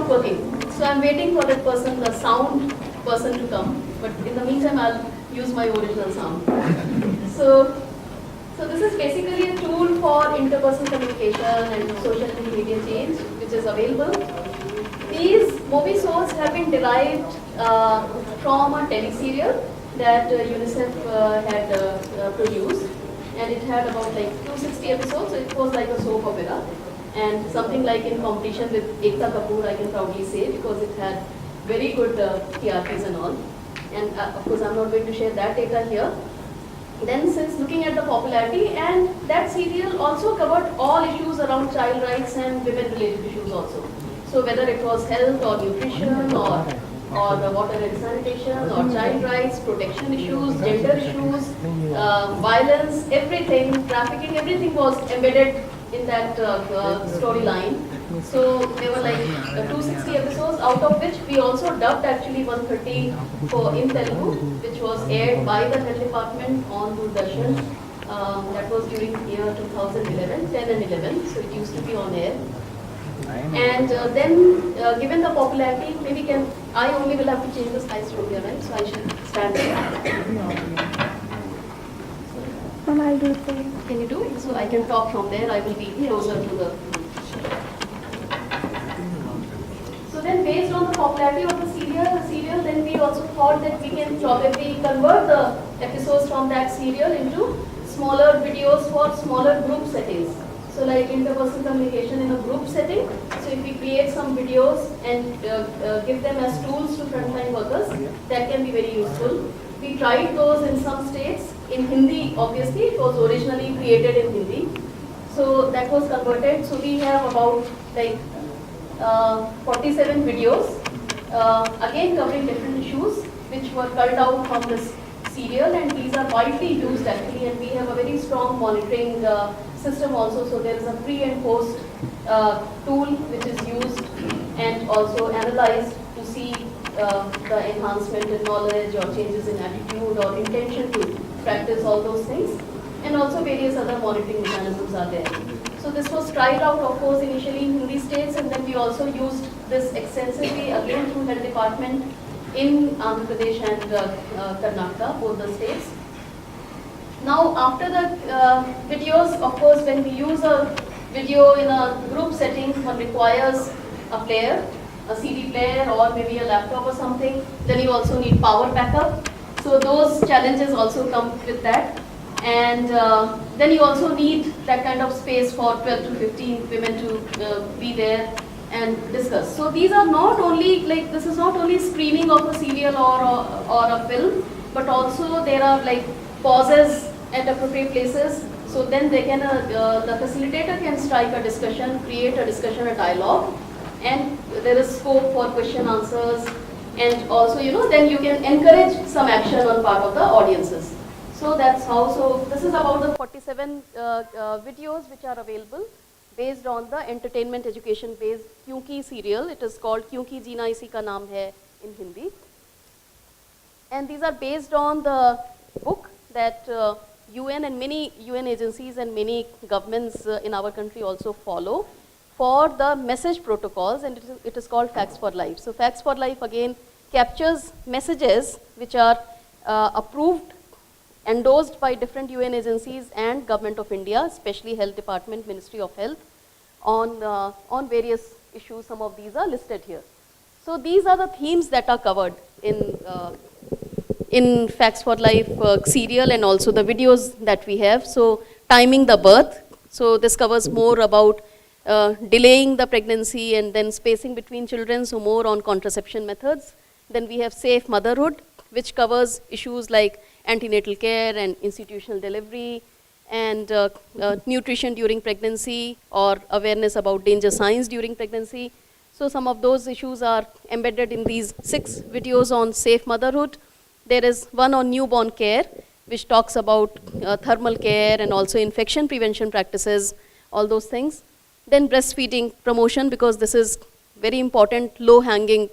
not working. So I'm waiting for that person, the sound person to come. But in the meantime, I'll use my original sound. So this is basically a tool for interpersonal communication and social media change, which is available. These movie sources have been derived from a teleserial that UNICEF had produced, and it had about like 260 episodes, so it was like a soap opera, and something like in competition with Ekta Kapoor, I can proudly say, because it had very good TRPs and all. And of course, I'm not going to share that data here. Then, since looking at the popularity, and that serial also covered all issues around child rights and women-related issues also. So whether it was health or nutrition or the water and sanitation or child rights, protection issues, gender issues, violence, everything, trafficking, everything was embedded in that storyline. So there were like 260 episodes, out of which we also dubbed actually 130 for in Telugu, which was aired by the Health Department on Doordarshan. That was during year 2011, 10 and 11, so it used to be on air. And then, given the popularity, maybe I only will have to change the slides from here, right? So I should stand there. I'll do it for you. Can you do it? So I can talk from there, I will be closer to the... So then, based on the popularity of the serial, then we also thought that we can probably convert the episodes from that serial into smaller videos for smaller group settings. So like interpersonal communication in a group setting. So if we create some videos and give them as tools to frontline workers, that can be very useful. We tried those in some states. In Hindi, obviously, it was originally created in Hindi. So that was converted. So we have about like 47 videos, again covering different issues, which were culled out from this serial, and these are widely used actually, and we have a very strong monitoring system also. So there is a pre and post tool which is used and also analyzed to see the enhancement in knowledge or changes in attitude or intention to practice all those things, and also various other monitoring mechanisms are there. So this was tried out, of course, initially in Hindi states, and then we also used this extensively again through Health Department in Andhra Pradesh and Karnataka, both the states. Now, after the videos, of course, when we use a video in a group setting, one requires a player, a CD player, or maybe a laptop or something. Then you also need power backup. So those challenges also come with that. And then you also need that kind of space for 12 to 15 women to be there and discuss. So these are not only, like, this is not only screening of a serial or a film, but also there are like pauses at appropriate places. So then they can, the facilitator can strike a discussion, create a discussion, a dialogue, and there is scope for question answers, and also, you know, then you can encourage some action on part of the audiences. So that's how, so this is about the 47 videos which are available based on the entertainment education based Kyunki serial. It is called Kyunki Jeena Isi Ka Naam Hai in Hindi. And these are based on the book that UN and many UN agencies and many governments in our country also follow for the message protocols, and it is called Facts for Life. So Facts for Life again captures messages which are approved, endorsed by different UN agencies and Government of India, especially Health Department, Ministry of Health, on various issues. Some of these are listed here. So these are the themes that are covered in Facts for Life serial, and also the videos that we have. So timing the birth. So this covers more about delaying the pregnancy and then spacing between children, so more on contraception methods. Then we have safe motherhood, which covers issues like antenatal care and institutional delivery, and nutrition during pregnancy, or awareness about danger signs during pregnancy. So some of those issues are embedded in these 6 videos on safe motherhood. There is one on newborn care, which talks about thermal care and also infection prevention practices, all those things. Then breastfeeding promotion, because this is very important, low-hanging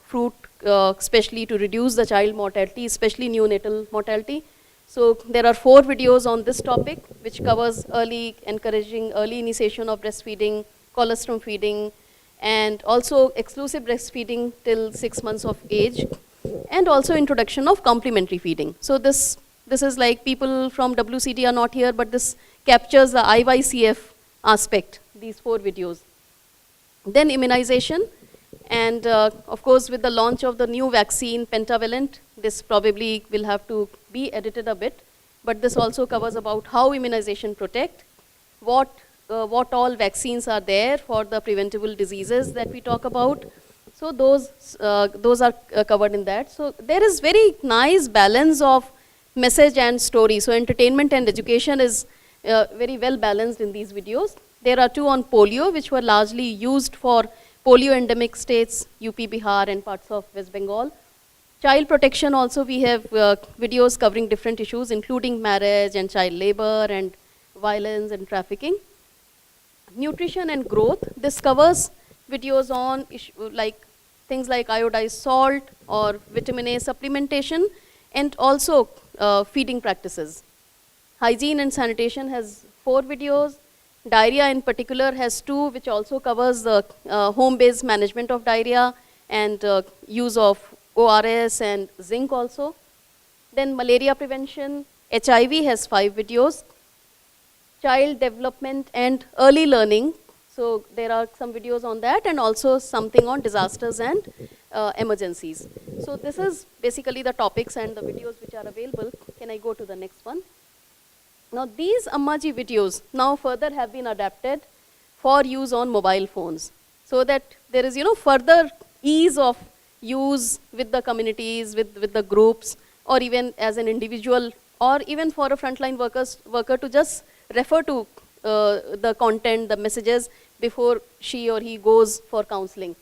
fruit, especially to reduce the child mortality, especially neonatal mortality. So there are 4 videos on this topic, which covers encouraging early initiation of breastfeeding, colostrum feeding, and also exclusive breastfeeding till 6 months of age, and also introduction of complementary feeding. So this is like people from WCT are not here, but this captures the IYCF aspect, these 4 videos. Then immunization, and of course with the launch of the new vaccine, pentavalent, this probably will have to be edited a bit, but this also covers about how immunization protect, what all vaccines are there for the preventable diseases that we talk about. So those are covered in that. So there is very nice balance of message and story. So entertainment and education is very well balanced in these videos. There are 2 on polio, which were largely used for polio endemic states, UP, Bihar, and parts of West Bengal. Child protection also, we have videos covering different issues, including marriage and child labor and violence and trafficking. Nutrition and growth, this covers videos on things like iodized salt or vitamin A supplementation, and also feeding practices. Hygiene and sanitation has 4 videos. Diarrhea in particular has 2, which also covers the home-based management of diarrhea and use of ORS and zinc also. Then malaria prevention, HIV has 5 videos. Child development and early learning, so there are some videos on that, and also something on disasters and emergencies. So this is basically the topics and the videos which are available. Can I go to the next one? Now these Ammaji videos now further have been adapted for use on mobile phones, so that there is further ease of use with the communities, with the groups, or even as an individual, or even for a frontline worker to just refer to the content, the messages before she or he goes for counseling.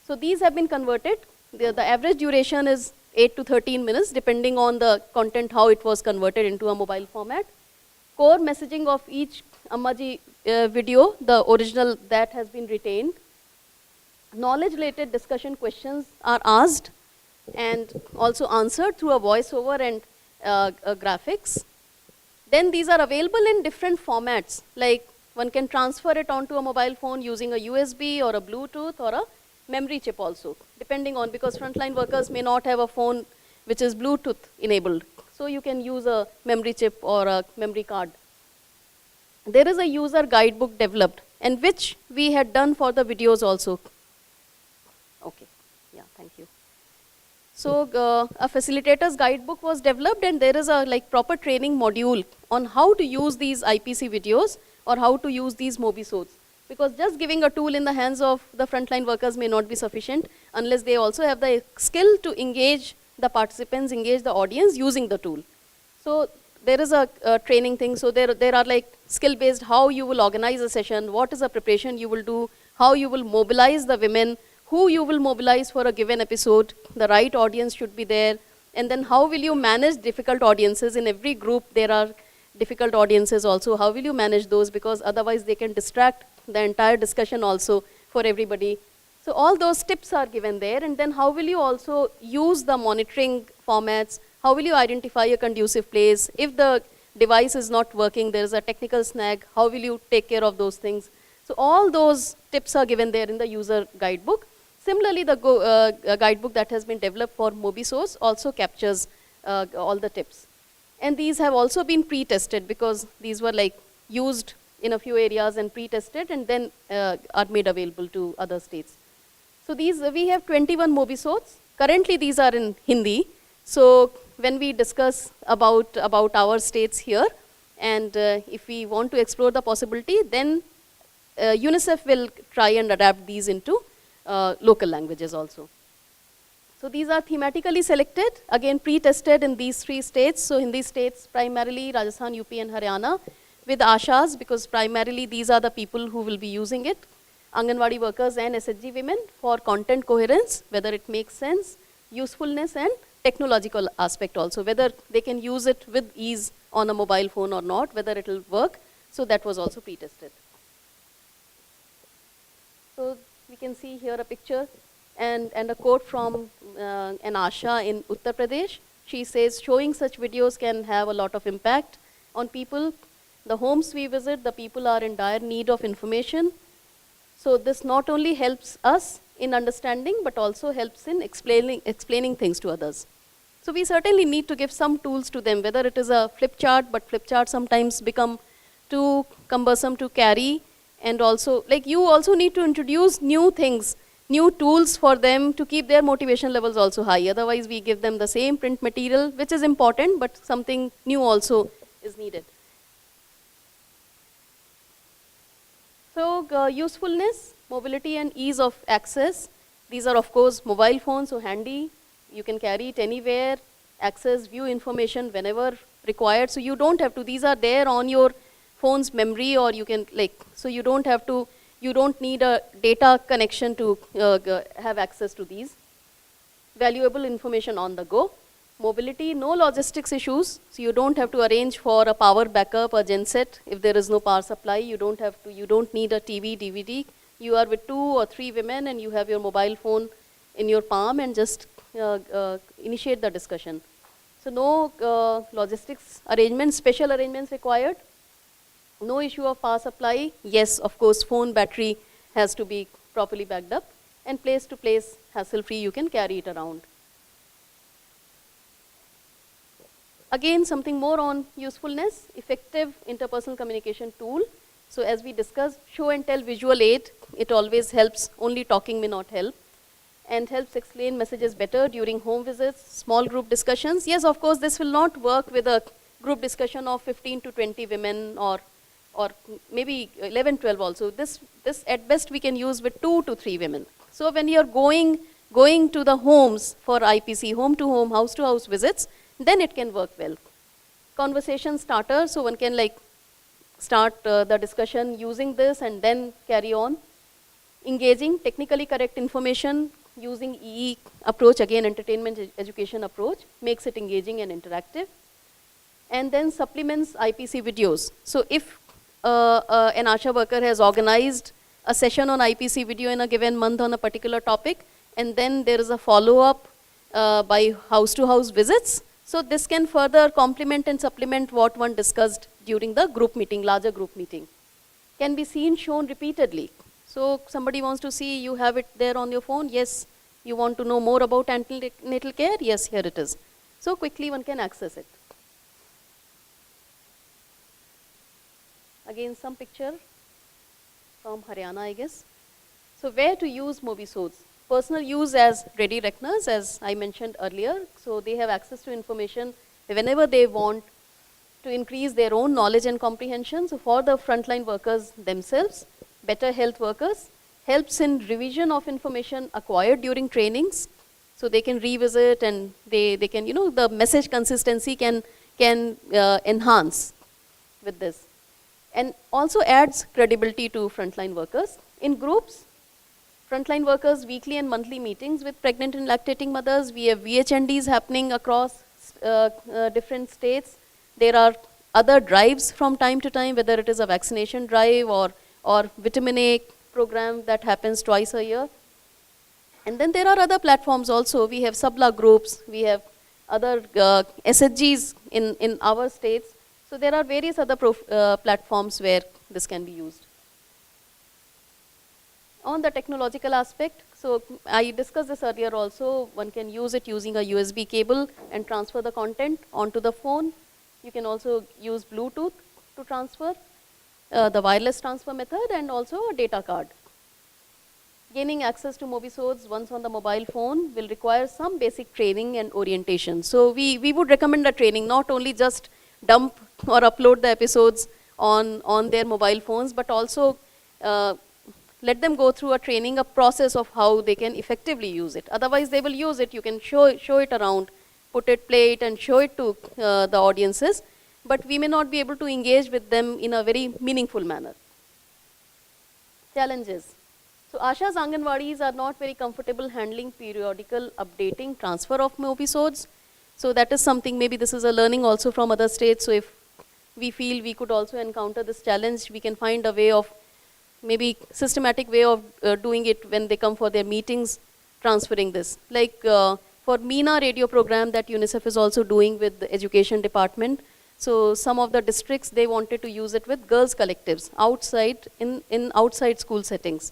So these have been converted. The average duration is 8 to 13 minutes, depending on the content, how it was converted into a mobile format. Core messaging of each Ammaji video, the original, that has been retained. Knowledge-related discussion questions are asked and also answered through a voiceover and graphics. Then these are available in different formats, like one can transfer it onto a mobile phone using a USB or a Bluetooth or a memory chip also, depending on, because frontline workers may not have a phone which is Bluetooth enabled. So you can use a memory chip or a memory card. There is a user guidebook developed, and which we had done for the videos also. Okay, yeah, thank you. So a facilitator's guidebook was developed, and there is a proper training module on how to use these IPC videos or how to use these mobisodes. Because just giving a tool in the hands of the frontline workers may not be sufficient unless they also have the skill to engage the participants, engage the audience using the tool. So there is a training thing. So there are like skill-based, how you will organize a session, what is the preparation you will do, how you will mobilize the women, who you will mobilize for a given episode, the right audience should be there, and then how will you manage difficult audiences. In every group there are difficult audiences also. How will you manage those, because otherwise they can distract the entire discussion also for everybody. So all those tips are given there, and then how will you also use the monitoring formats, how will you identify a conducive place, if the device is not working, there is a technical snag, how will you take care of those things. So all those tips are given there in the user guidebook. Similarly, the guidebook that has been developed for Mobisource also captures all the tips. And these have also been pre-tested, because these were like used in a few areas and pre-tested, and then are made available to other states. So these, we have 21 Mobisodes. Currently these are in Hindi. So when we discuss about our states here, and if we want to explore the possibility, then UNICEF will try and adapt these into local languages also. So these are thematically selected, again pre-tested in these 3 states. So in these states, primarily Rajasthan, UP and Haryana, with Ashas, because primarily these are the people who will be using it. Anganwadi workers and SHG women for content coherence, whether it makes sense, usefulness and technological aspect also, whether they can use it with ease on a mobile phone or not, whether it will work. So that was also pre-tested. So we can see here a picture and a quote from an Asha in Uttar Pradesh. She says, showing such videos can have a lot of impact on people. The homes we visit, the people are in dire need of information. So this not only helps us in understanding, but also helps in explaining things to others. So we certainly need to give some tools to them, whether it is a flip chart, but flip charts sometimes become too cumbersome to carry. And also, like, you also need to introduce new things, new tools for them to keep their motivation levels also high. Otherwise, we give them the same print material, which is important, but something new also is needed. So usefulness, mobility and ease of access. These are of course mobile phones, so handy. You can carry it anywhere, access, view information whenever required. So you don't have to, these are there on your phone's memory, or you can so you don't have to, you don't need a data connection to have access to these. Valuable information on the go. Mobility, no logistics issues, so you don't have to arrange for a power backup, a genset. If there is no power supply, you don't have to, you don't need a TV, DVD. You are with 2 or 3 women and you have your mobile phone in your palm and just initiate the discussion. So no logistics arrangements, special arrangements required. No issue of power supply. Yes, of course, phone battery has to be properly backed up, and place to place, hassle-free, you can carry it around. Again, something more on usefulness, effective interpersonal communication tool. So as we discussed, show and tell visual aid, it always helps, only talking may not help, and helps explain messages better during home visits, small group discussions. Yes, of course, this will not work with a group discussion of 15 to 20 women, or maybe 11, 12 also. This at best we can use with 2 to 3 women. So when you're going to the homes for IPC, home to home, house to house visits, then it can work well. Conversation starter, so one can start the discussion using this and then carry on. Engaging, technically correct information using EE approach, again entertainment education approach, makes it engaging and interactive. And then supplements IPC videos. So if an ASHA worker has organized a session on IPC video in a given month on a particular topic, and then there is a follow-up by house-to-house visits, so this can further complement and supplement what one discussed during the group meeting, larger group meeting. Can be seen, shown repeatedly. So somebody wants to see, you have it there on your phone, yes. You want to know more about antenatal care, yes, here it is. So quickly one can access it. Again, some picture from Haryana, I guess. So where to use mobisodes? Personal use as ready reckoners, as I mentioned earlier. So they have access to information whenever they want to increase their own knowledge and comprehension. So for the frontline workers themselves, better health workers, helps in revision of information acquired during trainings. So they can revisit, and they can, the message consistency can enhance with this. And also adds credibility to frontline workers. In groups, frontline workers weekly and monthly meetings with pregnant and lactating mothers. We have VHNDs happening across different states. There are other drives from time to time, whether it is a vaccination drive or vitamin A program that happens twice a year. And then there are other platforms also. We have Sabla groups, we have other SHGs in our states. So there are various other platforms where this can be used. On the technological aspect, so I discussed this earlier also, one can use it using a USB cable and transfer the content onto the phone. You can also use Bluetooth to transfer, the wireless transfer method, and also a data card. Gaining access to mobisodes once on the mobile phone will require some basic training and orientation. So we would recommend a training, not only just dump or upload the episodes on their mobile phones, but also let them go through a training, a process of how they can effectively use it. Otherwise they will use it, you can show it around, put it, play it, and show it to the audiences, but we may not be able to engage with them in a very meaningful manner. Challenges. So Asha's Anganwadis are not very comfortable handling periodical updating, transfer of mobisodes. So that is something, maybe this is a learning also from other states. So if we feel we could also encounter this challenge, we can find a way of, maybe systematic way of doing it when they come for their meetings, transferring this. Like for MENA radio program that UNICEF is also doing with the education department. So some of the districts, they wanted to use it with girls collectives outside, in outside school settings.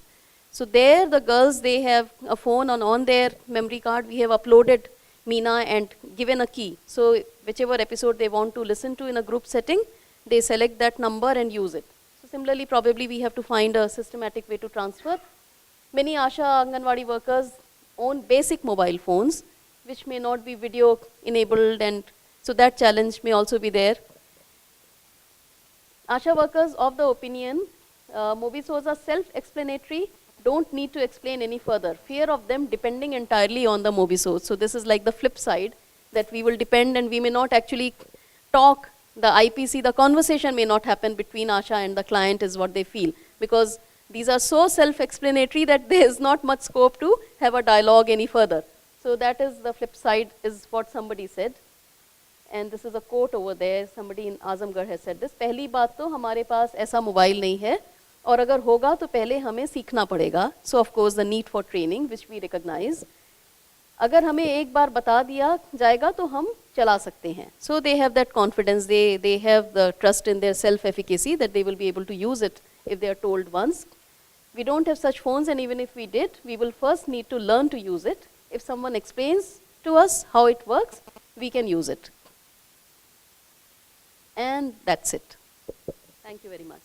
So there the girls, they have a phone on their memory card. We have uploaded Meena and given a key. So whichever episode they want to listen to in a group setting, they select that number and use it. So similarly, probably we have to find a systematic way to transfer. Many Asha Anganwadi workers own basic mobile phones, which may not be video enabled, and so that challenge may also be there. Asha workers of the opinion, movies are self-explanatory, don't need to explain any further. Fear of them depending entirely on the movie source. So this is like the flip side, that we will depend and we may not actually talk. The IPC, the conversation may not happen between Asha and the client is what they feel. Because these are so self-explanatory that there is not much scope to have a dialogue any further. So that is the flip side, is what somebody said. And this is a quote over there, somebody in Azamgarh has said this. पहली बात तो हमारे पास ऐसा mobile नहीं है, और अगर होगा तो पहले हमें सीखना पड़ेगा. So of course the need for training, which we recognize. अगर हमें एक बार बता दिया जाएगा तो हम चला सकते हैं. So they have that confidence, they have the trust in their self-efficacy that they will be able to use it if they are told once. We don't have such phones, and even if we did, we will first need to learn to use it. If someone explains to us how it works, we can use it. And that's it. Thank you very much.